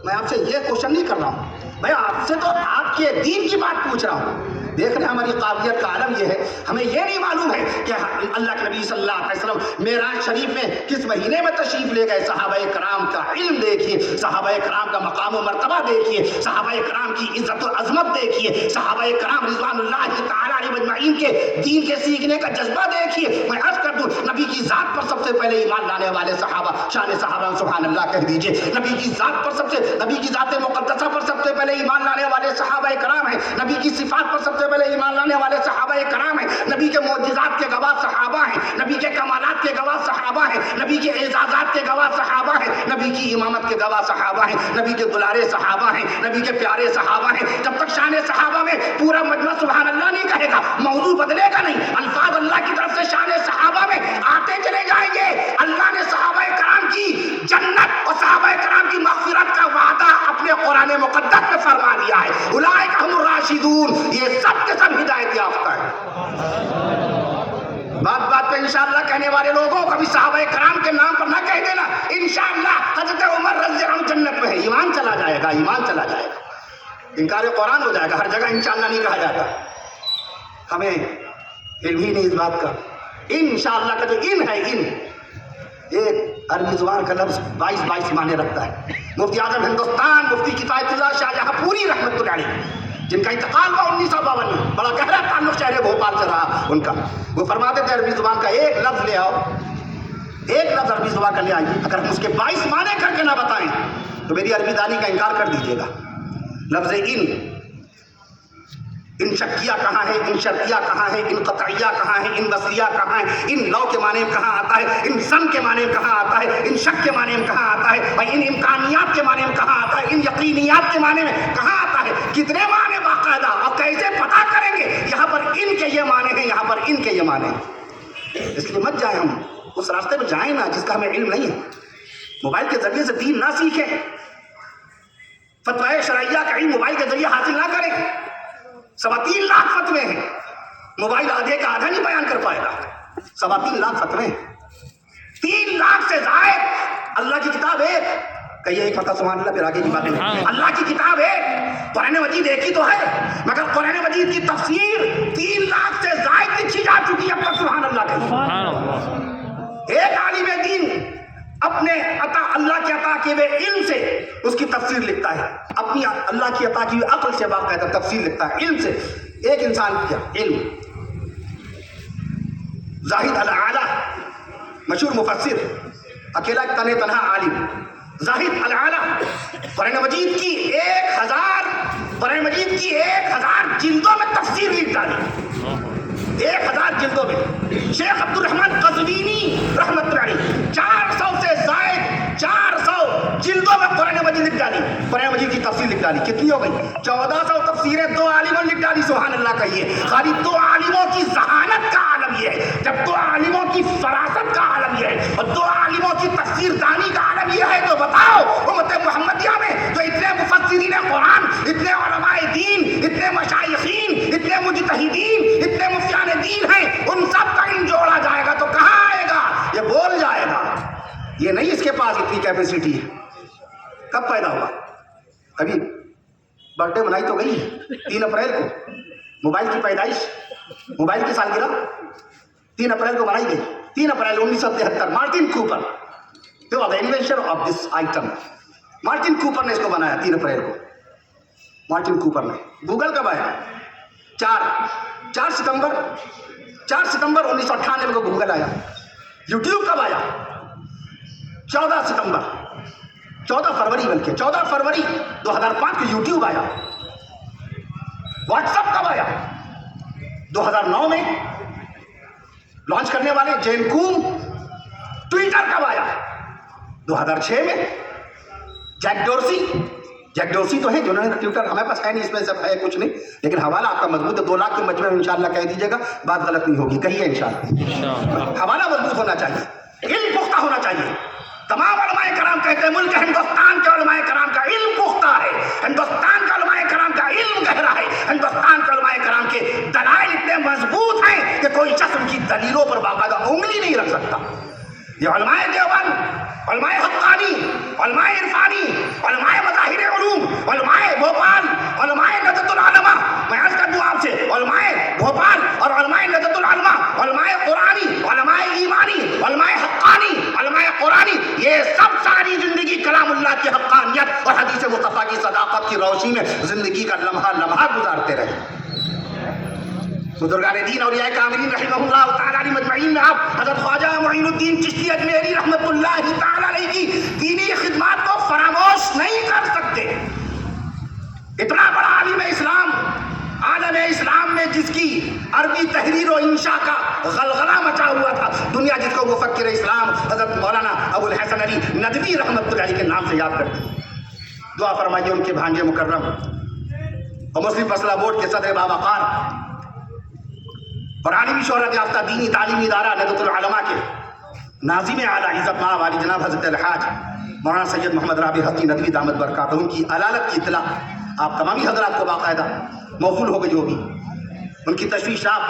میں آپ سے یہ کوشچن نہیں کر رہا ہوں میں آپ سے تو آپ کے دین کی بات پوچھ رہا ہوں. دیکھ رہے ہیں ہماری قابلیت کا عالم یہ ہے, ہمیں یہ نہیں معلوم ہے کہ اللہ کے نبی صلی اللہ علیہ وسلم معراج شریف میں کس مہینے میں تشریف لے گئے. صحابہ کرام کا علم دیکھیے, صحابہ کرام کا مقام و مرتبہ دیکھیے, صحابہ کرام کی عزت و عظمت دیکھیے, صحابہ کرام رضوان اللہ تعالیٰ علیہ مجمعین کے دین کے سیکھنے کا جذبہ دیکھیے. میں عرض کر دوں, نبی کی ذات پر سب سے پہلے ایمان لانے والے صحابہ, شان صحابہ سبحان اللہ کہہ دیجئے. نبی کی ذات پر نبی کی ذات مقدسہ پر سب سے پہلے ایمان لانے والے صحابہ کرام ہیں. نبی کی صفات پر سب سے پہلے ایمان لانے والے صحابہ کرام ہیں. نبی کے معجزات کے گواہ صحابہ ہیں, نبی کے کمالات کے گواہ صحابہ ہیں, نبی کے اعزازات کے گواہ صحابہ ہیں, نبی کی امامت کے گواہ صحابہ ہیں, نبی کے دلارے صحابہ ہیں, نبی کے پیارے صحابہ ہیں. جب تک شان صحابہ میں پورا مجمع سبحان اللہ نہیں کہے گا, موضوع بدلے گا نہیں. الفاظ اللہ کی طرف سے شان صحابہ میں آتے چلے جائیں گے. اللہ نے صحابہ کرام کی جنت اور صحابہ کرام کی مغفرت کا وعدہ اپنے قرآن مقدس میں فرما دیا ہے. اولئک هم الراشدون, یہ سب کے سب ہدایت یافتہ ہے. بات بات پہ انشاءاللہ کہنے والے لوگوں کو بھی صحابہ کرام کے نام پر نہ کہہ دینا. انشاءاللہ حضرت عمر رضی اللہ عنہ جنت میں ہے. ایمان چلا جائے گا, ایمان چلا جائے گا, انکار قرآن ہو جائے گا. ہر جگہ انشاءاللہ نہیں کہا جاتا. ہمیں علم ہی نہیں اس بات کا. انشاءاللہ کا جو ان ہے, ان ایک عربی زبان کا لفظ 22 معنی رکھتا ہے. مفتی اعظم ہندوستان مفتی کفایت اللہ شاہ جہاں پوری رحمت اللہ علیہ, جن کا انتقال ہوا 1952 میں, بڑا گہرا تعلق شہر بھوپال سے رہا ان کا, وہ فرماتے تھے عربی زبان کا ایک لفظ لے آؤ, ایک لفظ عربی زبان کا لے آئیے, اگر ہم اس کے 22 معنی کر کے نہ بتائیں تو میری عربی دانی کا انکار کر دیجیے گا. لفظ ان شکیہ کہاں ہے, ان شرطیہ کہاں ہے, ان قطعیہ کہاں ہے, ان وصلیہ کہاں ہے, ان لو کے معنی میں کہاں آتا ہے, ان سن کے معنی میں کہاں آتا ہے, ان شک کے معنی میں کہاں آتا ہے, اور ان امکانیات کے معنی میں کہاں آتا ہے, ان یقینیات کے معنی میں کہاں آتا ہے, کتنے معنی باقاعدہ, اور کیسے پتہ کریں گے یہاں پر ان کے یہ معنی ہیں, یہاں پر ان کے یہ معنی ہیں. اس لیے مت جائیں, ہم اس راستے پہ جائیں نا جس کا ہمیں علم نہیں ہے. موبائل کے ذریعے سے دین نہ سیکھیں, فتوی شرعیہ کا علم موبائل کے ذریعے حاصل نہ کریں. 3.25 لاکھ فتوے ہیں, موبائل آدھے کا آدھا نہیں بیان کر پائے گا. 3.25 لاکھ فتوے, 3 لاکھ سے زائد. اللہ کی کتاب ہے, کہیے ایک فتح سبحان اللہ, پھر آگے کی باتیں. اللہ کی کتاب ہے, قرآن مجید ایک ہی تو ہے, مگر قرآن مجید کی تفسیر 3 لاکھ سے زائد لکھی جا چکی ہے اب تک. سبحان اللہ کہیے. ایک عالم دین اپنے اللہ کی عطا کیے ہوئے علم سے اس کی تفسیر لکھتا ہے, اپنی اللہ کی عطا کی ہوئی عقل سے باقاعدہ تفسیر لکھتا ہے علم سے. ایک انسان کیا علم, زاہد العالی مشہور مفسر, اکیلا تنہا عالم, زاہد العالی, قرآن مجید کی 1000 جلدوں میں تفسیر لکھ ڈالی. 1000 جلدوں میں. شیخ عبد الرحمن قزوینی رحمت اللہ علیہ 400 سے زائد 400 جلدوں میں قرآن مجید لکھ ڈالی, قرآن مجید کی تفسیر لکھ ڈالی. کتنی ہو گئی؟ 1400 تفسیریں 2 عالموں نے لکھ ڈالی. سبحان اللہ کہیے. خالی 2 عالموں کی ذہانت کا عالم یہ ہے, جب 2 عالموں کی فراست کا عالم یہ ہے, اور 2 عالموں کی تفسیر دانی کا عالم یہ ہے, تو بتاؤ امت محمدیہ میں جو اتنے مفسرین قرآن, اتنے علماء دین, اتنے مشائخین, اتنے مجتہدین, اتنے مفتیان دین ہیں, ان سب کا علم جوڑا جائے گا تو کہاں آئے گا؟ یہ بول جائے گا. یہ نہیں اس کے پاس اتنی کیپیسٹی ہے. کب پیدا ہوا؟ ابھی برتھ ڈے منائی تو گئی 3 اپریل کو, موبائل کی پیدائش, موبائل کی سالگرہ 3 اپریل کو منائی گئی. 3 April 1973 Martin Cooper, he was the inventor of this item. Martin Cooper نے اس کو بنایا 3 اپریل کو. مارٹن کوپر نے. گوگل کب آیا؟ 4 ستمبر 1998 کو گوگل آیا. یوٹیوب کب آیا؟ 14 فروری بلکہ 14 فروری 2005 کو یوٹیوب آیا. واٹس ایپ کب آیا؟ 2009 میں لانچ کرنے والے جین کوم. ٹویٹر کب آیا؟ 2006 میں. جیک ڈورسی تو ہے جنہوں نے ٹویٹر, ہمارے پاس ہے نہیں, اس میں سب ہے کچھ نہیں, لیکن حوالہ آپ کا مضبوط ہے. 2 لاکھ کے مجموعے میں انشاءاللہ کہہ دیجیے گا, بات غلط نہیں ہوگی, کہیے انشاءاللہ. حوالہ مضبوط ہونا چاہیے, علم پختہ ہونا چاہیے. تمام علماء کرام کہتے ہیں ملک ہندوستان کے علماء کرام کا علم پختہ ہے, ہندوستان کے علماء کرام کا علم گہرا ہے, ہندوستان کے علماء کرام کے دلائل اتنے مضبوط ہیں کہ کوئی شخص ان کی دلیلوں پر باقاعدہ انگلی نہیں رکھ سکتا. یہ علماء دیوبند, علماء حقانی, علماء عرفانی, علماء مظاہر مصطفیٰ کی صداقت کی روشنی میں زندگی کا لمحہ لمحہ گزارتے رہے. بزرگان دین اولیاء کاملین رحمہ اللہ تعالیٰ علیہ مجمعین میں آپ حضرت خواجہ معین الدین چشتی اجمیری رحمت اللہ تعالیٰ علیہ کی دینی خدمات کو فراموش نہیں کر سکتے. اتنا بڑا عالم اسلام، عالم اسلام میں جس کی عربی تحریر و انشاء کا غلغلہ مچا ہوا تھا، دنیا جس کو مفکر اسلام حضرت مولانا ابو الحسن علی ندوی رحمت اللہ علیہ کے نام سے یاد کرتی. دعا فرمائیے ان کے بھانجے مکرم اور مسلم مسئلہ بورڈ کے صدر باوقار اور عالمی شہرت یافتہ دینی تعلیمی ادارہ ندوۃ العلماء کے ناظم اعلیٰ عزت مآب والی جناب حضرت الحاج مولانا سید محمد رابع حقی ندوی دامت برکاتہ کی علالت کی اطلاع آپ تمامی حضرات کو باقاعدہ موصول ہو گئی ہوگی. ان کی تشریف شاپ